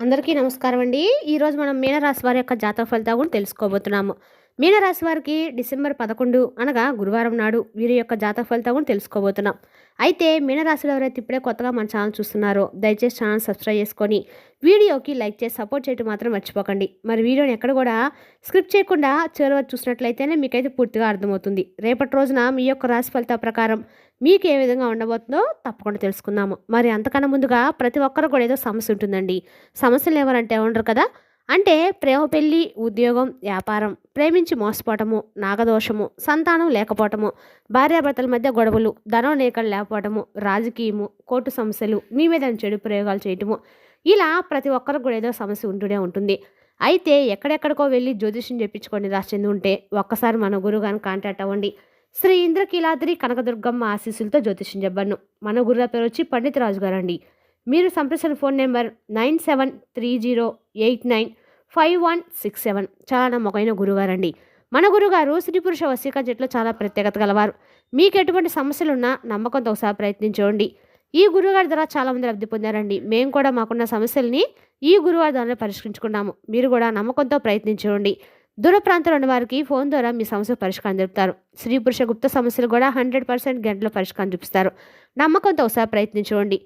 అందరికీ నమస్కారం అండి. ఈరోజు మనం మీనరాశి వారి యొక్క జాతక ఫలితాలు కూడా తెలుసుకోబోతున్నాము. మీనరాశి వారికి డిసెంబర్ 11 అనగా గురువారం నాడు వీరి యొక్క జాతక ఫలితాలు కూడా తెలుసుకోబోతున్నాం. అయితే మీనరాశిలో ఎవరైతే ఇప్పుడే కొత్తగా మన ఛానల్ చూస్తున్నారో దయచేసి ఛానల్ సబ్స్క్రైబ్ చేసుకొని వీడియోకి లైక్ చేసి సపోర్ట్ చేయడం మాత్రం మర్చిపోకండి. మరి వీడియోని ఎక్కడ కూడా స్క్రిప్ట్ చేయకుండా చివరి వరకు చూసినట్లయితేనే మీకైతే పూర్తిగా అర్థమవుతుంది. రేపటి రోజున మీ యొక్క రాశి ఫలితాల ప్రకారం మీకు ఏ విధంగా ఉండబోతుందో తప్పకుండా తెలుసుకుందాము. మరి అంతకన్నా ముందుగా ప్రతి ఒక్కరు కూడా ఏదో సమస్య ఉంటుందండి. సమస్యలు ఎవరంటే ఉండరు కదా. అంటే ప్రేమ, పెళ్ళి, ఉద్యోగం, వ్యాపారం, ప్రేమించి మోసపోవటము, నాగదోషము, సంతానం లేకపోవటము, భార్యాభర్తల మధ్య గొడవలు, ధనం లేక లేకపోవటము, రాజకీయము, కోర్టు సమస్యలు, మీ మీద చెడు ప్రయోగాలు చేయటము, ఇలా ప్రతి ఒక్కరికి కూడా ఏదో సమస్య ఉంటూనే ఉంటుంది. అయితే ఎక్కడెక్కడికో వెళ్ళి జ్యోతిష్యం చెప్పించుకొని రాసింది ఉంటే ఒక్కసారి మన గురువుగారిని కాంటాక్ట్ అవ్వండి. శ్రీ ఇంద్రకీలాద్రి కనకదుర్గమ్మ ఆశీస్సులతో జ్యోతిష్యం చెప్పను. మన గురువు పేరు వచ్చి పండిత రాజు గారండి. మీరు సంప్రదించిన ఫోన్ నెంబర్ 9730895167. చాలా నమ్మకమైన గురుగారండి. మన గురుగారు స్త్రీ పురుష వశీకరణ చెట్లో చాలా ప్రత్యేకత గలవారు. మీకు ఎటువంటి సమస్యలున్నా నమ్మకంతో ఒకసారి ప్రయత్నించండి. ఈ గురుగారి ద్వారా చాలామంది లబ్ధి పొందారండి. మేము కూడా మాకున్న సమస్యల్ని ఈ గురువారి ద్వారా పరిష్కరించుకున్నాము. మీరు కూడా నమ్మకంతో ప్రయత్నించండి. దూర ప్రాంతంలో ఉన్న వారికి ఫోన్ ద్వారా మీ సమస్య పరిష్కారం చెప్తారు. స్త్రీ పురుష గుప్త సమస్యలు కూడా 100% గంటలో పరిష్కారం చూపిస్తారు. నమ్మకంతో ఒకసారి ప్రయత్నించండి.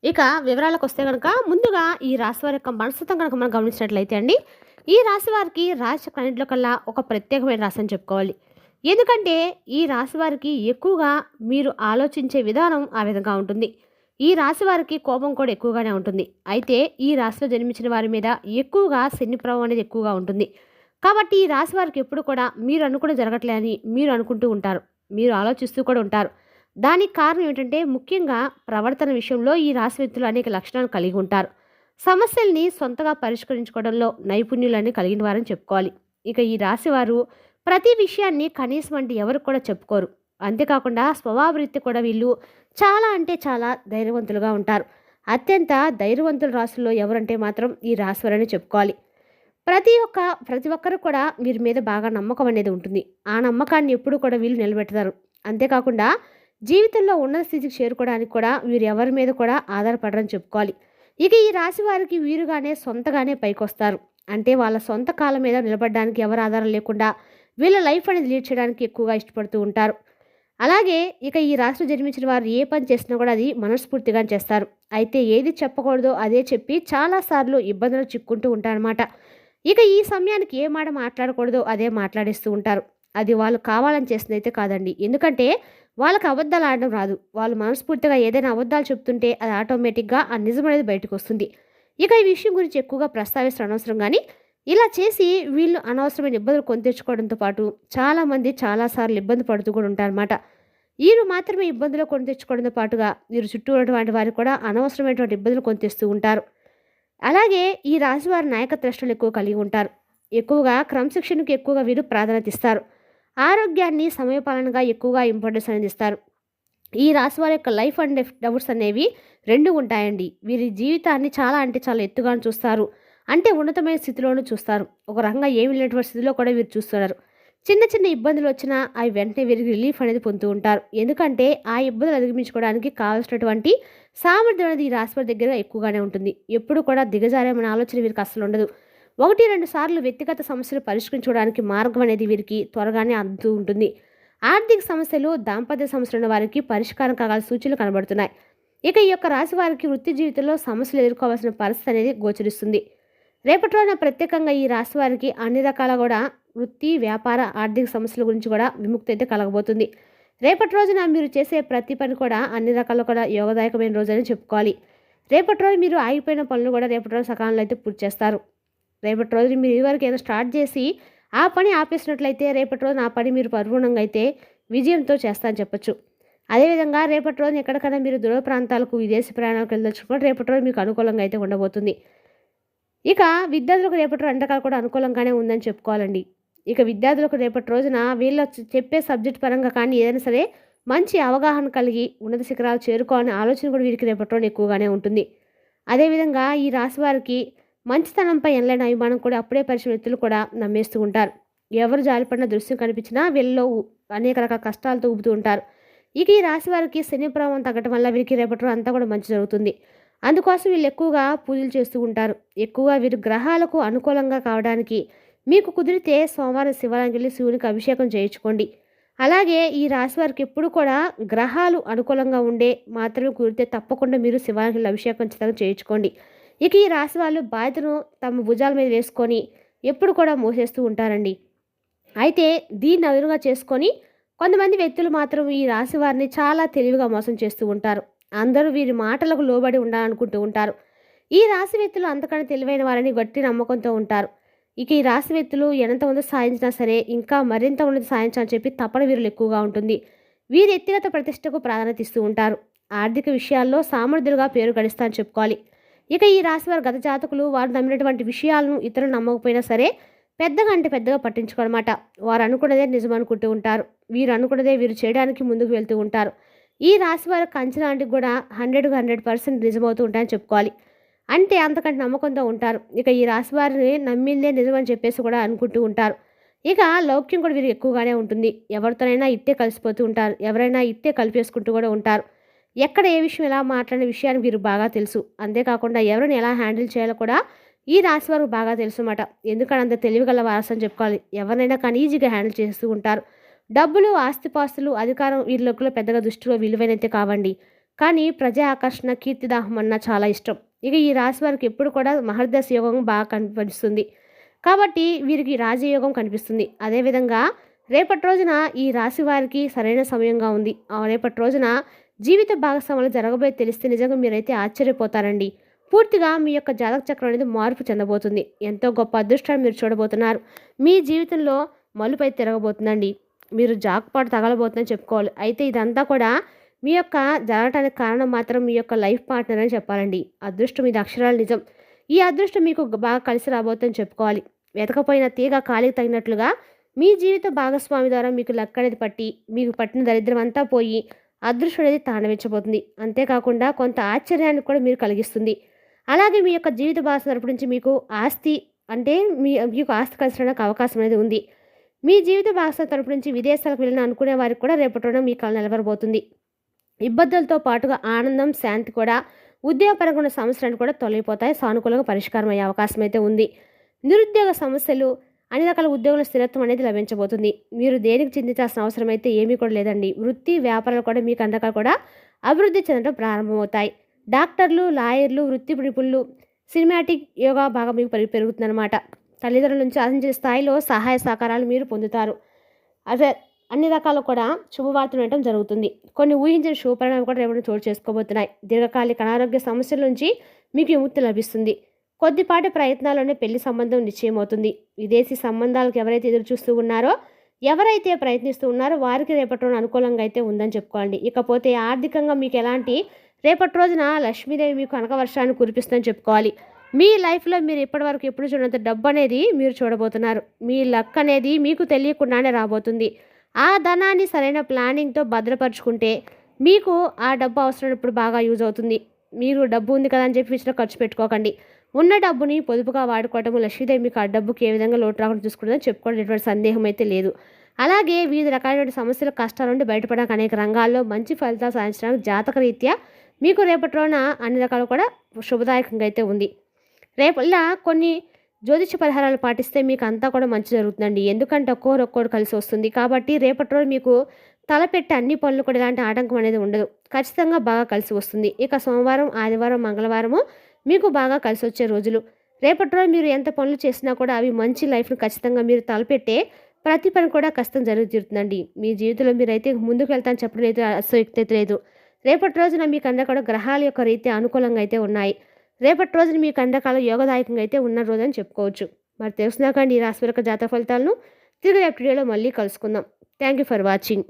ఇక వివరాలకు వస్తే కనుక ముందుగా ఈ రాశి వారి యొక్క మనస్తత్వం కనుక మనం గమనించినట్లయితే అండి, ఈ రాశి వారికి రాశి కన్నింటిలో కల్లా ఒక ప్రత్యేకమైన రాశి అని చెప్పుకోవాలి. ఎందుకంటే ఈ రాశి వారికి ఎక్కువగా మీరు ఆలోచించే విధానం ఆ విధంగా ఉంటుంది. ఈ రాశి వారికి కోపం కూడా ఎక్కువగానే ఉంటుంది. అయితే ఈ రాశిలో జన్మించిన వారి మీద ఎక్కువగా శని ప్రభావం అనేది ఎక్కువగా ఉంటుంది. కాబట్టి ఈ రాశి వారికి ఎప్పుడు కూడా మీరు అనుకుని జరగట్లే అని మీరు అనుకుంటూ ఉంటారు. మీరు ఆలోచిస్తూ కూడా ఉంటారు. దానికి కారణం ఏంటంటే ముఖ్యంగా ప్రవర్తన విషయంలో ఈ రాశి వ్యక్తులు అనేక లక్షణాలు కలిగి ఉంటారు. సమస్యల్ని సొంతగా పరిష్కరించుకోవడంలో నైపుణ్యులన్నీ కలిగిన వారని చెప్పుకోవాలి. ఇక ఈ రాశి వారు ప్రతి విషయాన్ని కనీసం అంటే ఎవరికి కూడా చెప్పుకోరు. అంతేకాకుండా స్వభావరీత్యా కూడా వీళ్ళు చాలా అంటే చాలా ధైర్యవంతులుగా ఉంటారు. అత్యంత ధైర్యవంతుల రాశుల్లో ఎవరంటే మాత్రం ఈ రాశి వారని చెప్పుకోవాలి. ప్రతి ఒక్కరు కూడా వీరి మీద బాగా నమ్మకం అనేది ఉంటుంది. ఆ నమ్మకాన్ని ఎప్పుడు కూడా వీళ్ళు నిలబెడతారు. అంతేకాకుండా జీవితంలో ఉన్నత స్థితికి చేరుకోవడానికి కూడా వీరు ఎవరి మీద కూడా ఆధారపడరని చెప్పుకోవాలి. ఇక ఈ రాశి వారికి వీరుగానే సొంతగానే పైకొస్తారు. అంటే వాళ్ళ సొంత కాళ్ళ మీద నిలబడడానికి ఎవరు ఆధారం లేకుండా వీళ్ళ లైఫ్ అనేది లీడ్ చేయడానికి ఎక్కువగా ఇష్టపడుతూ ఉంటారు. అలాగే ఇక ఈ రాశిలో జన్మించిన వారు ఏ పని చేసినా కూడా అది మనస్ఫూర్తిగా చేస్తారు. అయితే ఏది చెప్పకూడదో అదే చెప్పి చాలాసార్లు ఇబ్బందులు చిక్కుంటూ ఉంటారన్నమాట. ఇక ఈ సమయానికి ఏ మాట మాట్లాడకూడదో అదే మాట్లాడేస్తూ ఉంటారు. అది వాళ్ళు కావాలని చేసిందైతే కాదండి. ఎందుకంటే వాళ్ళకి అబద్ధాలు ఆడడం రాదు. వాళ్ళు మనస్ఫూర్తిగా ఏదైనా అబద్ధాలు చెప్తుంటే అది ఆటోమేటిక్గా ఆ నిజం అనేది బయటకు వస్తుంది. ఇక ఈ విషయం గురించి ఎక్కువగా ప్రస్తావిస్తూ అనవసరం. కానీ ఇలా చేసి వీళ్ళు అనవసరమైన ఇబ్బందులు కొని తెచ్చుకోవడంతో పాటు చాలామంది చాలాసార్లు ఇబ్బంది పడుతూ కూడా ఉంటారన్నమాట. వీరు మాత్రమే ఇబ్బందులు కొని తెచ్చుకోవడంతో పాటుగా వీరు చుట్టూ ఉన్నటువంటి వారికి కూడా అనవసరమైనటువంటి ఇబ్బందులు కొని తెస్తూ ఉంటారు. అలాగే ఈ రాశివారి నాయకత్వ లక్షణాలు ఎక్కువ కలిగి ఉంటారు. ఎక్కువగా క్రమశిక్షణకు ఎక్కువగా వీరు ప్రాధాన్యత ఇస్తారు. ఆరోగ్యాన్ని సమయపాలనగా ఎక్కువగా ఇంపార్టెన్స్ అనేది ఇస్తారు. ఈ రాశి వారి యొక్క లైఫ్ అండ్ డెఫ్ట్స్ అనేవి రెండు ఉంటాయండి. వీరి జీవితాన్ని చాలా అంటే చాలా ఎత్తుగా చూస్తారు. అంటే ఉన్నతమైన స్థితిలోనూ చూస్తారు. ఒక రకంగా ఏమి లేనటువంటి స్థితిలో కూడా వీరు చూస్తున్నారు. చిన్న చిన్న ఇబ్బందులు వచ్చినా అవి వెంటనే వీరికి రిలీఫ్ అనేది పొందుతూ ఉంటారు. ఎందుకంటే ఆ ఇబ్బందులు అధిగమించుకోవడానికి కావాల్సినటువంటి సామర్థ్యం అనేది ఈ రాశి వారి దగ్గర ఎక్కువగానే ఉంటుంది. ఎప్పుడు కూడా దిగజారేమనే ఆలోచన వీరికి అసలు ఉండదు. 1-2 సార్లు వ్యక్తిగత సమస్యలు పరిష్కరించుకోవడానికి మార్గం అనేది వీరికి త్వరగానే అందుతూ ఉంటుంది. ఆర్థిక సమస్యలు, దాంపత్య సమస్యలు ఉన్న వారికి పరిష్కారం కాగల సూచనలు కనబడుతున్నాయి. ఇక ఈ యొక్క రాశి వారికి వృత్తి జీవితంలో సమస్యలు ఎదుర్కోవాల్సిన పరిస్థితి అనేది గోచరిస్తుంది. రేపటి రోజున ప్రత్యేకంగా ఈ రాశి వారికి అన్ని రకాల కూడా వృత్తి, వ్యాపార, ఆర్థిక సమస్యల గురించి కూడా విముక్తి అయితే కలగబోతుంది. రేపటి రోజున మీరు చేసే ప్రతి పని కూడా అన్ని రకాల కూడా యోగదాయకమైన రోజు అని చెప్పుకోవాలి. రేపటి రోజు మీరు ఆగిపోయిన పనులు కూడా రేపటి రోజు సకాలంలో అయితే పూర్తి చేస్తారు. రేపటి రోజు మీరు ఇదివరకు ఏదో స్టార్ట్ చేసి ఆ పని ఆపేసినట్లయితే రేపటి రోజున ఆ పని మీరు పరిపూర్ణంగా అయితే విజయంతో చేస్తా అని చెప్పొచ్చు. అదేవిధంగా రేపటి రోజున ఎక్కడికైనా మీరు దూర ప్రాంతాలకు విదేశీ ప్రయాణాలకు వెళ్ళదలుచుకుంటే రేపటి రోజు మీకు అనుకూలంగా అయితే ఉండబోతుంది. ఇక విద్యార్థులకు రేపటి రోజు రకాలు కూడా అనుకూలంగానే ఉందని చెప్పుకోవాలండి. ఇక విద్యార్థులకు రేపటి రోజున వీళ్ళు చెప్పే సబ్జెక్ట్ పరంగా కానీ ఏదైనా సరే మంచి అవగాహన కలిగి ఉన్నత శిఖరాలు చేరుకోవాలనే ఆలోచన కూడా వీరికి రేపటి రోజున ఎక్కువగానే ఉంటుంది. అదేవిధంగా ఈ రాశి వారికి మంచితనంపై ఎనలేని అభిమానం కూడా అప్పుడే పరిచయం వ్యక్తులు కూడా నమ్మేస్తూ ఉంటారు. ఎవరు జాలిపడిన దృశ్యం కనిపించినా వీళ్ళలో అనేక రకాల కష్టాలతో ఊపుతూ ఉంటారు. ఇక ఈ రాశి వారికి శని ప్రభావం తగ్గడం వల్ల వీరికి రేపటి రోజు అంతా కూడా మంచి జరుగుతుంది. అందుకోసం వీళ్ళు ఎక్కువగా పూజలు చేస్తూ ఉంటారు. ఎక్కువగా వీరు గ్రహాలకు అనుకూలంగా కావడానికి మీకు కుదిరితే సోమవారం శివాలయానికి వెళ్ళి శివునికి అభిషేకం చేయించుకోండి. అలాగే ఈ రాశి వారికి ఎప్పుడు కూడా గ్రహాలు అనుకూలంగా ఉండే మాత్రమే కుదిరితే తప్పకుండా మీరు శివాలయానికి వెళ్ళి అభిషేకం ఖచ్చితంగా చేయించుకోండి. ఇక ఈ రాశి వాళ్ళు బాధ్యతను తమ భుజాల మీద వేసుకొని ఎప్పుడు కూడా మోసేస్తూ ఉంటారండి. అయితే దీన్ని అదునుగా చేసుకొని కొంతమంది వ్యక్తులు మాత్రం ఈ రాశి వారిని చాలా తెలివిగా మోసం చేస్తూ ఉంటారు. అందరూ వీరి మాటలకు లోబడి ఉండాలనుకుంటూ ఉంటారు. ఈ రాశి వ్యక్తులు అంతకన్నా తెలివైన వారని గట్టి నమ్మకంతో ఉంటారు. ఇక ఈ రాశి వ్యక్తులు ఎంతమంది సాధించినా సరే ఇంకా మరింత ఉన్నది సాధించాలని చెప్పి తపన వీరులు ఎక్కువగా ఉంటుంది. వీరి వ్యక్తిగత ప్రతిష్టకు ప్రాధాన్యత ఇస్తూ ఉంటారు. ఆర్థిక విషయాల్లో సామర్థ్యులుగా పేరు గడిస్తారని చెప్పుకోవాలి. ఇక ఈ రాశి వారి గత జాతకులు వారు నమ్మినటువంటి విషయాలను ఇతరులు నమ్మకపోయినా సరే పెద్దగా పట్టించుకోనమాట. వారు అనుకున్నదే నిజం అనుకుంటూ ఉంటారు. వీరు అనుకున్నదే వీరు చేయడానికి ముందుకు వెళ్తూ ఉంటారు. ఈ రాశి వారికి అంచనాటికి కూడా 100% నిజమవుతూ ఉంటాయని చెప్పుకోవాలి. అంటే అంతకంటే నమ్మకంతో ఉంటారు. ఇక ఈ రాశి వారిని నమ్మిందే నిజమని చెప్పేసి కూడా అనుకుంటూ ఉంటారు. ఇక లౌక్యం కూడా వీరికి ఎక్కువగానే ఉంటుంది. ఎవరితోనైనా ఇట్టే కలిసిపోతూ ఉంటారు. ఎవరైనా ఇట్టే కలిపేసుకుంటూ కూడా ఉంటారు. ఎక్కడ ఏ విషయం ఎలా మాట్లాడిన విషయాన్ని వీరు బాగా తెలుసు. అంతేకాకుండా ఎవరిని ఎలా హ్యాండిల్ చేయాలో కూడా ఈ రాశి వారికి బాగా తెలుసు అన్నమాట. ఎందుకంటే అంత తెలివిగల వారసు అని చెప్పుకోవాలి. ఎవరినైనా కానీ ఈజీగా హ్యాండిల్ చేస్తూ ఉంటారు. డబ్బులు, ఆస్తిపాస్తులు, అధికారం వీళ్ళలో పెద్దగా దృష్టిలో విలువైనైతే కావండి. కానీ ప్రజా ఆకర్షణ, కీర్తిదాహం అన్న చాలా ఇష్టం. ఇక ఈ రాశి వారికి ఎప్పుడు కూడా మహర్దశ యోగం బాగా కనిపిస్తుంది. కాబట్టి వీరికి రాజయోగం కనిపిస్తుంది. అదేవిధంగా రేపటి రోజున ఈ రాశి వారికి సరైన సమయంగా ఉంది. రేపటి రోజున జీవిత భాగస్వాములు జరగబోయే తెలిస్తే నిజంగా మీరైతే ఆశ్చర్యపోతారండి. పూర్తిగా మీ యొక్క జాతక చక్రం అనేది మార్పు చెందబోతుంది. ఎంతో గొప్ప అదృష్టాన్ని మీరు చూడబోతున్నారు. మీ జీవితంలో మలుపై తిరగబోతుందండి. మీరు జాక్పాట్ తగలబోతుందని చెప్పుకోవాలి. అయితే ఇదంతా కూడా మీ యొక్క జరగటానికి కారణం మాత్రం మీ యొక్క లైఫ్ పార్ట్నర్ అని చెప్పాలండి. అదృష్టం ఇది అక్షరాలు నిజం. ఈ అదృష్టం మీకు బాగా కలిసి రాబోతుందని చెప్పుకోవాలి. వెతకపోయిన తీగ కాలికి తగినట్లుగా మీ జీవిత భాగస్వామి ద్వారా మీకు లక్ అనేది పట్టి మీకు పట్టిన దరిద్రం అంతా పోయి అదృష్టం అనేది తాండవించబోతుంది. అంతేకాకుండా కొంత ఆశ్చర్యాన్ని కూడా మీరు కలిగిస్తుంది. అలాగే మీ యొక్క జీవిత భాగస్వామి తరపు నుంచి మీకు ఆస్తి అంటే మీకు ఆస్తి కలిసి రావడానికి అవకాశం అనేది ఉంది. మీ జీవిత భాగస్వామి తరపు నుంచి విదేశాలకు వెళ్ళిన అనుకునే వారికి కూడా రేపటి రోజున మీ కళ నిలబడబోతుంది. ఇబ్బందులతో పాటుగా ఆనందం, శాంతి కూడా ఉద్యోగపరంగా ఉన్న సమస్యలను కూడా తొలగిపోతాయి. సానుకూలంగా పరిష్కారం అయ్యే అవకాశం అయితే ఉంది. నిరుద్యోగ సమస్యలు, అన్ని రకాల ఉద్యోగుల స్థిరత్వం అనేది లభించబోతుంది. మీరు దేనికి చింతించాల్సిన అవసరం అయితే ఏమీ కూడా లేదండి. వృత్తి, వ్యాపారాలు కూడా మీకు అందక కూడా అభివృద్ధి చెందడం ప్రారంభమవుతాయి. డాక్టర్లు, లాయర్లు, వృత్తి నిపుణులు, సినిమాటిక్ యోగా బాగా మీకు పెరుగుతుందన్నమాట. తల్లిదండ్రుల నుంచి ఆశించిన స్థాయిలో సహాయ సహకారాలు మీరు పొందుతారు. అదే అన్ని రకాలు కూడా శుభవార్తలు వినడం జరుగుతుంది. కొన్ని ఊహించిన శుభపరిణామాలు కూడా రేపటి చోటు చేసుకోబోతున్నాయి. దీర్ఘకాలిక అనారోగ్య సమస్యల నుంచి మీకు విముక్తి లభిస్తుంది. కొద్దిపాటి ప్రయత్నాల్లోనే పెళ్లి సంబంధం నిశ్చయమవుతుంది. విదేశీ సంబంధాలకు ఎవరైతే ఎదురు చూస్తూ ఉన్నారో, ఎవరైతే ప్రయత్నిస్తూ ఉన్నారో వారికి రేపటి రోజున అనుకూలంగా అయితే ఉందని చెప్పుకోండి. ఇకపోతే ఆర్థికంగా మీకు ఎలాంటి రేపటి రోజున లక్ష్మీదేవి మీకు కనక వర్షాన్ని కురిపిస్తుందని చెప్పుకోవాలి. మీ లైఫ్లో మీరు ఇప్పటివరకు ఎప్పుడు చూడనంత డబ్బు అనేది మీరు చూడబోతున్నారు. మీ లక్ అనేది మీకు తెలియకుండానే రాబోతుంది. ఆ ధనాన్ని సరైన ప్లానింగ్తో భద్రపరుచుకుంటే మీకు ఆ డబ్బు అవసరమైనప్పుడు బాగా యూజ్ అవుతుంది. మీరు డబ్బు ఉంది కదా అని చెప్పి విషయంలో ఖర్చు పెట్టుకోకండి. ఉన్న డబ్బుని పొదుపుగా వాడుకోవటము లక్ష్మీదేవి మీకు ఆ డబ్బుకి ఏ విధంగా లోటు రాకుండా చూసుకుంటుందని చెప్పుకోవడం ఎటువంటి సందేహం అయితే లేదు. అలాగే వివిధ రకాలైన సమస్యల కష్టాల నుండి బయటపడడానికి అనేక రంగాల్లో మంచి ఫలితాలు సాధించడానికి జాతక రీత్యా మీకు రేపటి రోజున అన్ని రకాలు కూడా శుభదాయకంగా అయితే ఉంది. రేపు ఇలా కొన్ని జ్యోతిష పరిహారాలు పాటిస్తే మీకు అంతా కూడా మంచి జరుగుతుందండి. ఎందుకంటే ఒక్కొక్కరు కలిసి వస్తుంది. కాబట్టి రేపటి రోజు మీకు తలపెట్టే అన్ని పనులు కూడా ఎలాంటి ఆటంకం అనేది ఉండదు. ఖచ్చితంగా బాగా కలిసి వస్తుంది. ఇక సోమవారం, ఆదివారం, మంగళవారము మీకు బాగా కలిసి వచ్చే రోజులు. రేపటి రోజు మీరు ఎంత పనులు చేసినా కూడా అవి మంచి లైఫ్ను ఖచ్చితంగా మీరు తలపెట్టే ప్రతి పని కూడా కష్టం జరుగుతుందండి. మీ జీవితంలో మీరైతే ముందుకు వెళ్తాను చెప్పడం అయితే అసలు లేదు. రేపటి రోజున మీకు అన్నీ కూడా గ్రహాల యొక్క రీత్యా అనుకూలంగా అయితే ఉన్నాయి. రేపటి రోజున మీకు అన్ని రకాల యోగదాయకంగా అయితే ఉన్న రోజు అని చెప్పుకోవచ్చు. మరి తెలుసుకున్నాకండి ఈ రాశి యొక్క జాతక ఫలితాలను తిరిగి రేపటి వీడియోలో మళ్ళీ కలుసుకుందాం. Thank you for watching.